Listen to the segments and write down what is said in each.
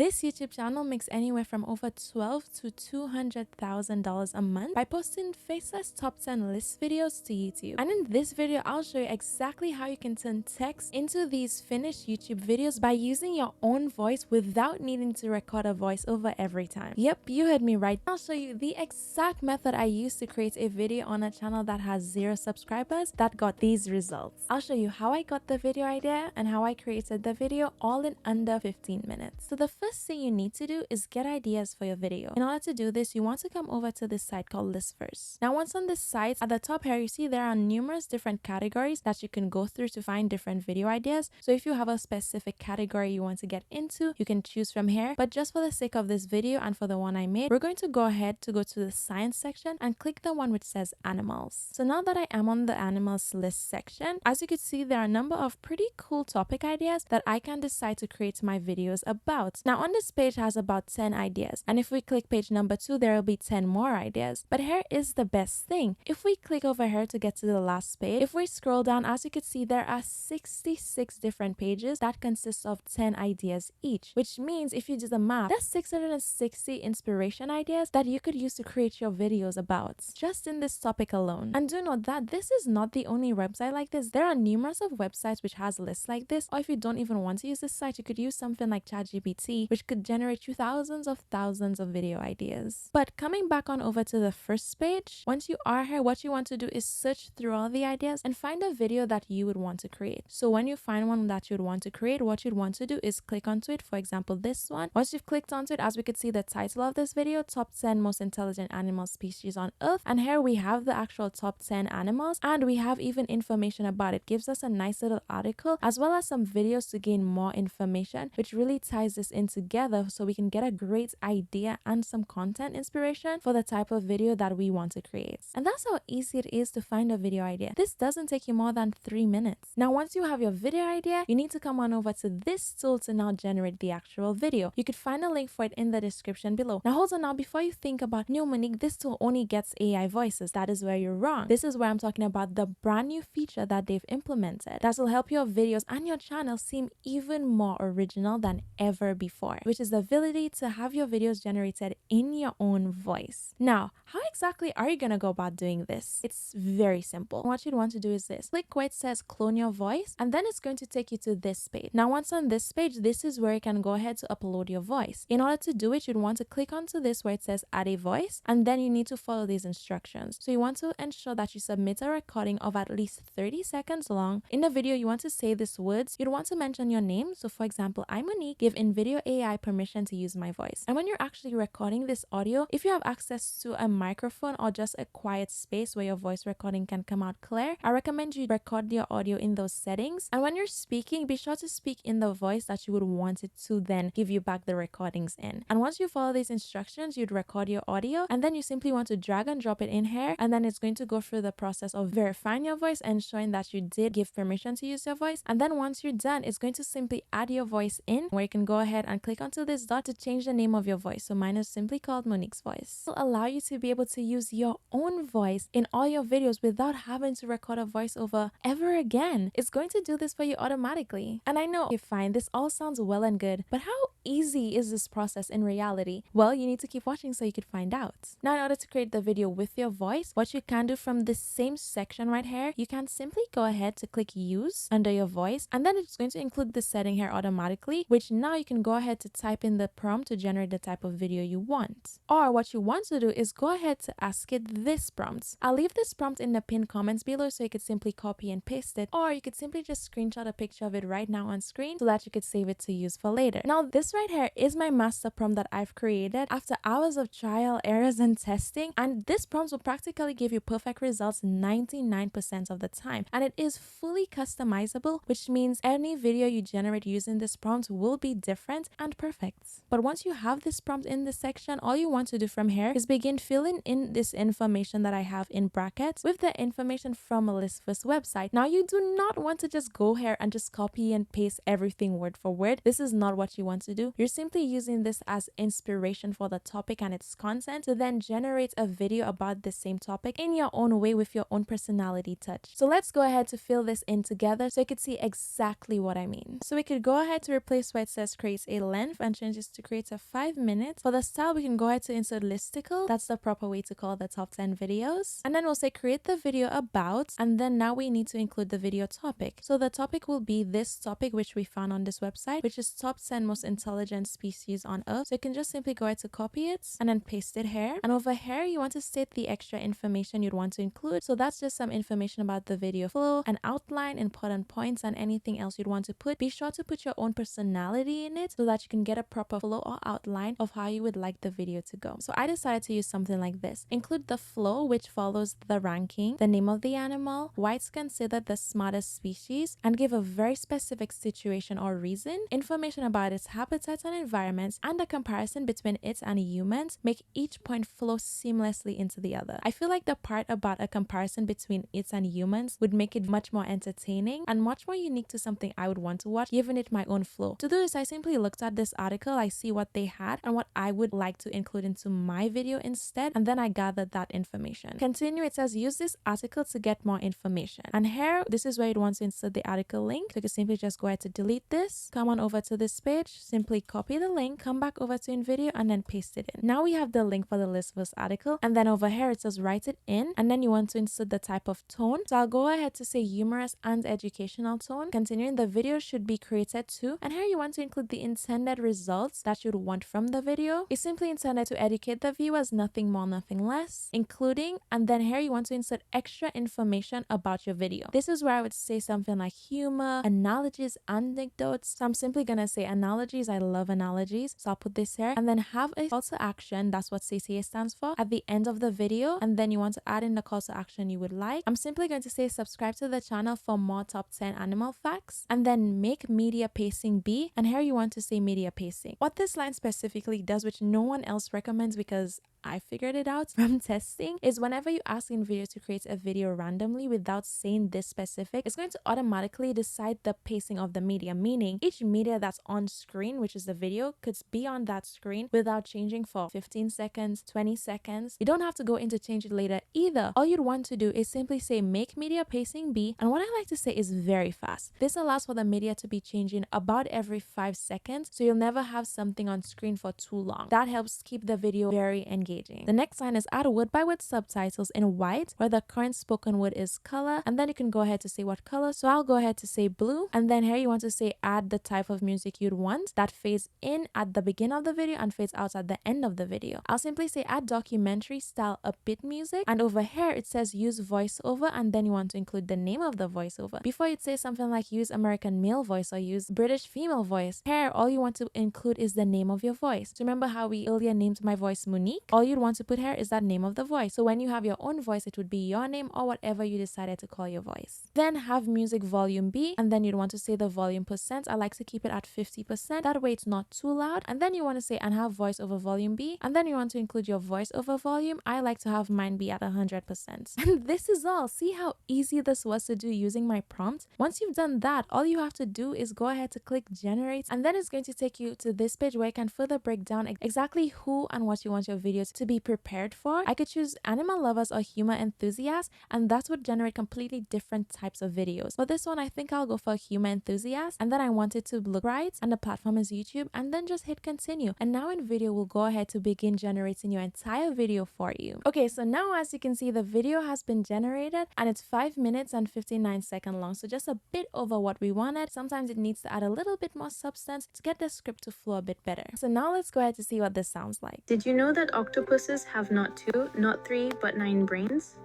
This YouTube channel makes anywhere from over $12,000 to $200,000 a month by posting faceless top 10 list videos to YouTube. And in this video, I'll show you exactly how you can turn text into these finished YouTube videos by using your own voice without needing to record a voiceover every time. Yep, you heard me right. I'll show you the exact method I used to create a video on a channel that has 0 subscribers that got these results. I'll show you how I got the video idea and how I created the video all in under 15 minutes. So the first thing you need to do is get ideas for your video. In order to do this, you want to come over to this site called List First. Now, once on this site, at the top here, you see there are numerous different categories that you can go through to find different video ideas. So if you have a specific category you want to get into, you can choose from here. But just for the sake of this video and for the one I made, we're going to go ahead to go to the science section and click the one which says animals. So now that I am on the animals list section, as you can see, there are a number of pretty cool topic ideas that I can decide to create my videos about. Now on this page has about 10 ideas, and if we click page number 2, there will be 10 more ideas. But here is the best thing. If we click over here to get to the last page, if we scroll down, as you can see, there are 66 different pages that consist of 10 ideas each, which means if you do the math, that's 660 inspiration ideas that you could use to create your videos about just in this topic alone. And do note that this is not the only website like this. There are numerous of websites which has lists like this, or if you don't even want to use this site, you could use something like ChatGPT, which could generate you thousands of video ideas. But coming back on over to the first page, once you are here, what you want to do is search through all the ideas and find a video that you would want to create. So when you find one that you'd want to create, what you'd want to do is click onto it. For example, this one. Once you've clicked onto it, as we could see the title of this video, Top 10 Most Intelligent Animal Species on Earth. And here we have the actual top 10 animals, and we have even information about it. Gives us a nice little article as well as some videos to gain more information, which really ties this in together so we can get a great idea and some content inspiration for the type of video that we want to create. And that's how easy it is to find a video idea. This doesn't take you more than 3 minutes. Now, once you have your video idea, you need to come on over to this tool to now generate the actual video. You could find a link for it in the description below. Now, hold on now, before you think about, no, Monique, this tool only gets AI voices. That is where you're wrong. This is where I'm talking about the brand new feature that they've implemented that will help your videos and your channel seem even more original than ever before, which is the ability to have your videos generated in your own voice. Now, how exactly are you going to go about doing this? It's very simple. What you'd want to do is this. Click where it says clone your voice, and then it's going to take you to this page. Now, once on this page, this is where you can go ahead to upload your voice. In order to do it, you'd want to click onto this where it says add a voice, and then you need to follow these instructions. So you want to ensure that you submit a recording of at least 30 seconds long. In the video, you want to say these words. You'd want to mention your name. So for example, I'm Monique, give InVideo AI permission to use my voice. And when you're actually recording this audio, if you have access to a microphone or just a quiet space where your voice recording can come out clear, I recommend you record your audio in those settings. And when you're speaking, be sure to speak in the voice that you would want it to then give you back the recordings in. And once you follow these instructions, you'd record your audio, and then you simply want to drag and drop it in here, and then it's going to go through the process of verifying your voice and showing that you did give permission to use your voice. And then once you're done, it's going to simply add your voice in, where you can go ahead and click onto this dot to change the name of your voice. So mine is simply called Monique's Voice. It will allow you to be able to use your own voice in all your videos without having to record a voiceover ever again. It's going to do this for you automatically. And I know, okay, fine, this all sounds well and good, but how easy is this process in reality? Well, you need to keep watching so you could find out. Now, in order to create the video with your voice, what you can do from this same section right here, you can simply go ahead to click use under your voice, and then it's going to include the setting here automatically, which now you can go ahead to type in the prompt to generate the type of video you want. Or what you want to do is go ahead to ask it this prompt. I'll leave this prompt in the pinned comments below so you could simply copy and paste it, or you could simply just screenshot a picture of it right now on screen so that you could save it to use for later. Now, this right here is my master prompt that I've created after hours of trial, errors, and testing, and this prompt will practically give you perfect results 99% of the time, and it is fully customizable, which means any video you generate using this prompt will be different and perfect. But once you have this prompt in this section, all you want to do from here is begin filling in this information that I have in brackets with the information from a List First website. Now, you do not want to just go here and just copy and paste everything word for word. This is not what you want to do. You're simply using this as inspiration for the topic and its content to then generate a video about the same topic in your own way with your own personality touch. So let's go ahead to fill this in together so you could see exactly what I mean. So we could go ahead to replace where it says create a length and change this to create a 5 minutes. For the style, we can go ahead to insert listicle. That's the proper way to call the top 10 videos. And then we'll say create the video about, and then now we need to include the video topic. So the topic will be this topic which we found on this website, which is top 10 most intelligent species on Earth. So you can just simply go ahead to copy it and then paste it here. And over here, you want to state the extra information you'd want to include. So that's just some information about the video flow, an outline, important points, and anything else you'd want to put. Be sure to put your own personality in it so that you can get a proper flow or outline of how you would like the video to go. So I decided to use something like this. Include the flow, which follows the ranking, the name of the animal, why it's considered the smartest species, and give a very specific situation or reason, information about its habitats and environments, and a comparison between it and humans. Make each point flow seamlessly into the other. I feel like the part about a comparison between it and humans would make it much more entertaining and much more unique to something I would want to watch, giving it my own flow. To do this, I simply looked at this article, I see what they had and what I would like to include into my video instead, and then I gathered that information. Continue, it says use this article to get more information. And here, this is where you'd want to insert the article link. So you can simply just go ahead to delete this, come on over to this page, simply copy the link, come back over to InVideo, and then paste it in. Now we have the link for the list verse article, and then over here it says write it in, and then you want to insert the type of tone. So I'll go ahead to say humorous and educational tone. Continuing, the video should be created too, and here you want to include the intended results that you'd want from the video. It's simply intended to educate the viewers, nothing more, nothing less, including, and then here you want to insert extra information about your video. This is where I would say something like humor, analogies, anecdotes. So I'm simply gonna say analogies. I love analogies, so I'll put this here, and then have a call to action. That's what CTA stands for at the end of the video, and then you want to add in the call to action you would like. I'm simply going to say subscribe to the channel for more top 10 animal facts, and then make media pacing be, and here you want to say media pacing. What this line specifically does, which no one else recommends because I figured it out from testing, is whenever you ask InVideo to create a video randomly without saying this specific, it's going to automatically decide the pacing of the media, meaning each media that's on screen, which is the video, could be on that screen without changing for 15 seconds, 20 seconds. You don't have to go in to change it later either. All you'd want to do is simply say make media pacing be, and what I like to say is very fast. This allows for the media to be changing about every 5 seconds, so you'll never have something on screen for too long. That helps keep the video very engaging. The next line is add word by word subtitles in white where the current spoken word is color, and then you can go ahead to say what color. So I'll go ahead to say blue, and then here you want to say add the type of music you'd want that fades in at the beginning of the video and fades out at the end of the video. I'll simply say add documentary style upbeat music, and over here it says use voiceover, and then you want to include the name of the voiceover. Before you'd say something like use American male voice or use British female voice, here all you want to include is the name of your voice. So remember how we earlier named my voice Monique? All you'd want to put here is that name of the voice. So when you have your own voice, it would be your name or whatever you decided to call your voice. Then have music volume be, and then you'd want to say the volume percent. I like to keep it at 50%. That way it's not too loud. And then you want to say and have voice over volume be, and then you want to include your voice over volume. I like to have mine be at 100%. And this is all. See how easy this was to do using my prompt? Once you've done that, all you have to do is go ahead to click generate, and then it's going to take you to this page where you can further break down exactly who and what you want your videos to be prepared for. I could choose animal lovers or humor enthusiasts, and that would generate completely different types of videos. For this one, I think I'll go for humor enthusiast, and then I want it to look right, and the platform is YouTube, and then just hit continue. And now InVideo will go ahead to begin generating your entire video for you. Okay, so now as you can see, the video has been generated, and it's 5 minutes and 59 seconds long, so just a bit over what we wanted. Sometimes it needs to add a little bit more substance to get the script to flow a bit better. So now let's go ahead to see what this sounds like. Did you know that octopuses have not 2, not 3, but 9 brains?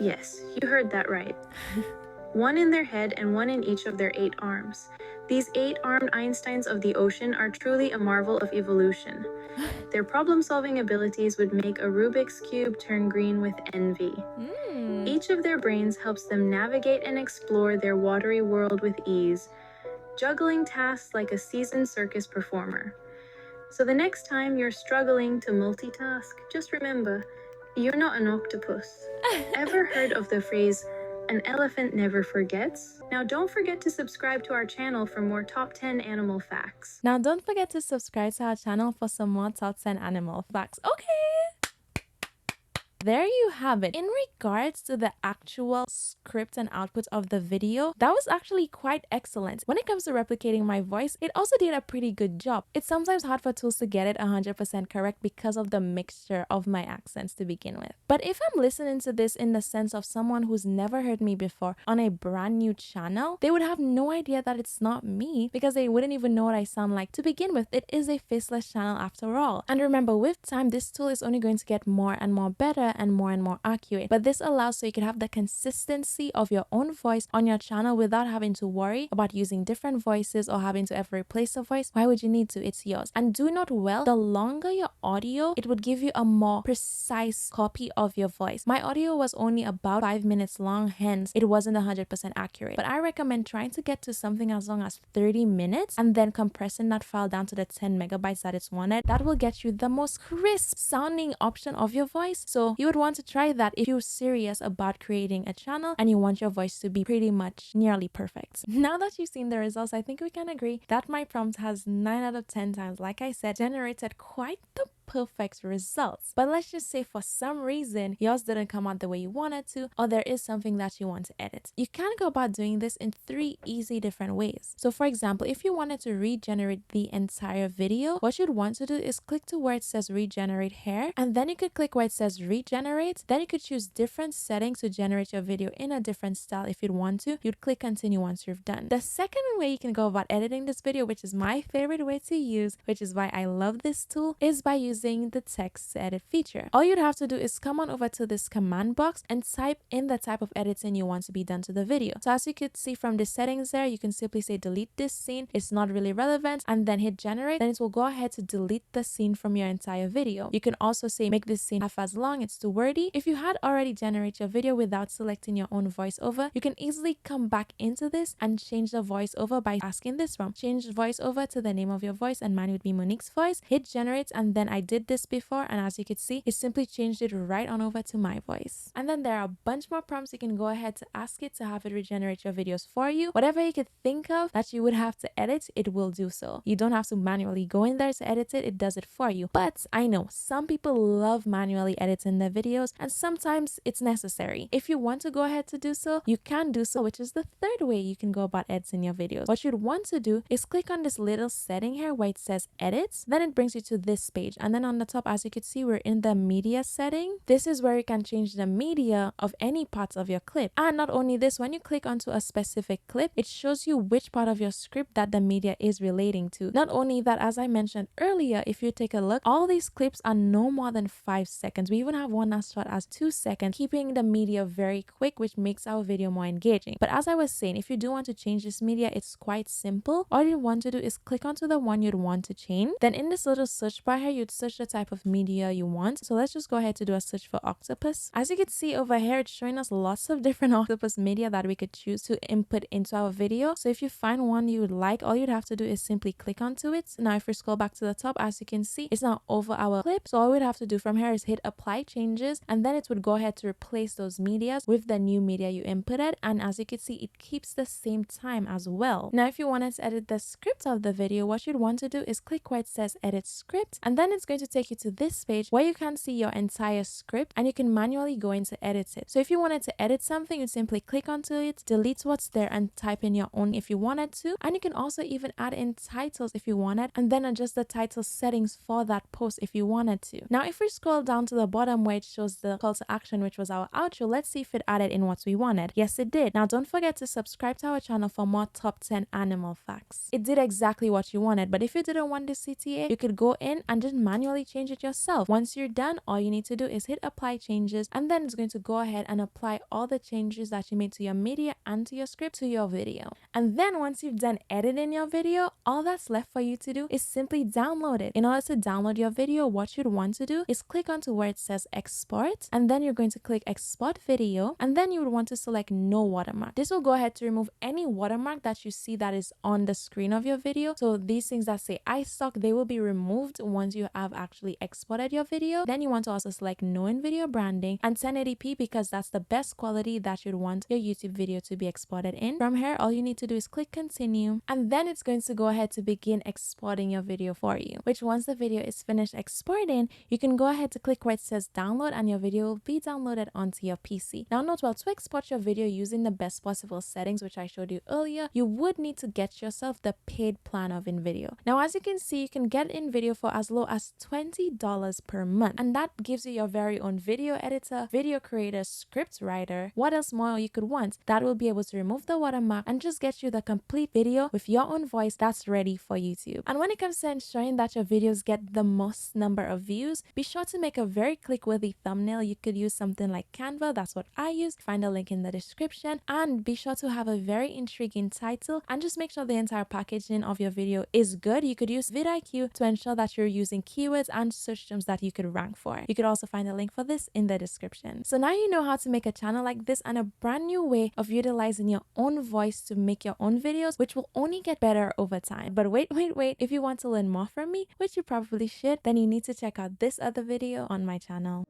Yes, you heard that right. 1 in their head and 1 in each of their 8 arms. These 8-armed Einsteins of the ocean are truly a marvel of evolution. Their problem-solving abilities would make a Rubik's Cube turn green with envy. Each of their brains helps them navigate and explore their watery world with ease, juggling tasks like a seasoned circus performer. So the next time you're struggling to multitask, just remember, you're not an octopus. Ever heard of the phrase, an elephant never forgets? Now don't forget to subscribe to our channel for more top 10 animal facts. Now don't forget to subscribe to our channel for some more top 10 animal facts. Okay! there you have it. In regards to the actual script and output of the video, that was actually quite excellent. When it comes to replicating my voice, it also did a pretty good job. It's sometimes hard for tools to get it 100% correct because of the mixture of my accents to begin with. But if I'm listening to this in the sense of someone who's never heard me before on a brand new channel, they would have no idea that it's not me because they wouldn't even know what I sound like to begin with. It is a faceless channel after all. And remember, with time, this tool is only going to get more and more better and more accurate. But this allows so you can have the consistency of your own voice on your channel without having to worry about using different voices or having to ever replace a voice. Why would you need to? It's yours. And do note well, the longer your audio, it would give you a more precise copy of your voice. My audio was only about 5 minutes long, hence it wasn't 100% accurate. But I recommend trying to get to something as long as 30 minutes and then compressing that file down to the 10 megabytes that it's wanted. That will get you the most crisp sounding option of your voice. So you would want to try that if you're serious about creating a channel and you want your voice to be pretty much nearly perfect. Now that you've seen the results, I think we can agree that my prompt has 9 out of 10 times, like I said, generated quite the perfect results. But let's just say for some reason yours didn't come out the way you wanted to, or there is something that you want to edit. You can go about doing this in 3 easy different ways. So for example, if you wanted to regenerate the entire video, what you'd want to do is click to where it says regenerate hair, and then you could click where it says regenerate. Then you could choose different settings to generate your video in a different style if you'd want to. You'd click continue once you've done. The second way you can go about editing this video, which is my favorite way to use, which is why I love this tool, is by using the text to edit feature. All you'd have to do is come on over to this command box and type in the type of editing you want to be done to the video. So as you could see from the settings there, you can simply say delete this scene, it's not really relevant, and then hit generate. Then it will go ahead to delete the scene from your entire video. You can also say make this scene half as long, it's too wordy. If you had already generated your video without selecting your own voiceover, you can easily come back into this and change the voiceover by asking this from change voiceover to the name of your voice, and mine would be Monique's voice. Hit generate, and then I did this before, and as you can see, it simply changed it right on over to my voice. And then there are a bunch more prompts you can go ahead to ask it to have it regenerate your videos for you. Whatever you could think of that you would have to edit, it will do so. You don't have to manually go in there to edit it, it does it for you. But I know some people love manually editing their videos, and sometimes it's necessary. If you want to go ahead to do so, you can do so, which is the third way you can go about editing your videos. What you'd want to do is click on this little setting here where it says edit, then it brings you to this page, and then on the top, as you can see, we're in the media setting. This is where you can change the media of any parts of your clip. And not only this, when you click onto a specific clip, it shows you which part of your script that the media is relating to. Not only that, as I mentioned earlier, if you take a look, all these clips are no more than 5 seconds. We even have one as short as 2 seconds, keeping the media very quick, which makes our video more engaging. But as I was saying, if you do want to change this media, it's quite simple. All you want to do is click onto the one you'd want to change. Then in this little search bar here, you'd search the type of media you want. So let's just go ahead to do a search for octopus. As you can see over here, it's showing us lots of different octopus media that we could choose to input into our video. So if you find one you would like, all you'd have to do is simply click onto it. Now if we scroll back to the top, as you can see, it's now over our clip. So all we'd have to do from here is hit apply changes, and then it would go ahead to replace those medias with the new media you inputted. And as you can see, it keeps the same time as well. Now if you wanted to edit the script of the video, what you'd want to do is click where it says edit script, and then it's going to take you to this page where you can see your entire script and you can manually go in to edit it. So if you wanted to edit something, you simply click onto it, delete what's there, and type in your own if you wanted to. And you can also even add in titles if you wanted, and then adjust the title settings for that post if you wanted to. Now if we scroll down to the bottom where it shows the call to action, which was our outro, let's see if it added in what we wanted. Yes, it did. Now don't forget to subscribe to our channel for more top 10 animal facts. It did exactly what you wanted, but if you didn't want the CTA, you could go in and just manually change it yourself. Once you're done, all you need to do is hit apply changes, and then it's going to go ahead and apply all the changes that you made to your media and to your script to your video. And then once you've done editing your video, all that's left for you to do is simply download it. In order to download your video, what you'd want to do is click onto where it says export, and then you're going to click export video, and then you would want to select no watermark. This will go ahead to remove any watermark that you see that is on the screen of your video. So these things that say iStock, they will be removed once you have have actually exported your video. Then you want to also select no in video branding and 1080p because that's the best quality that you'd want your YouTube video to be exported in. From here, all you need to do is click continue, and then it's going to go ahead to begin exporting your video for you, which once the video is finished exporting, you can go ahead to click where it says download and your video will be downloaded onto your PC. Now note, well, to export your video using the best possible settings, which I showed you earlier, you would need to get yourself the paid plan of InVideo. Now, as you can see, you can get InVideo for as low as $20 per month, and that gives you your very own video editor, video creator, script writer. What else more you could want? That will be able to remove the watermark and just get you the complete video with your own voice that's ready for YouTube. And when it comes to ensuring that your videos get the most number of views, be sure to make a very click-worthy thumbnail. You could use something like Canva. That's what I use. Find a link in the description, and be sure to have a very intriguing title, and just make sure the entire packaging of your video is good. You could use vidIQ to ensure that you're using keywords and search terms that you could rank for. You could also find a link for this in the description. So now you know how to make a channel like this and a brand new way of utilizing your own voice to make your own videos, which will only get better over time. But wait, if you want to learn more from me, which you probably should, then you need to check out this other video on my channel.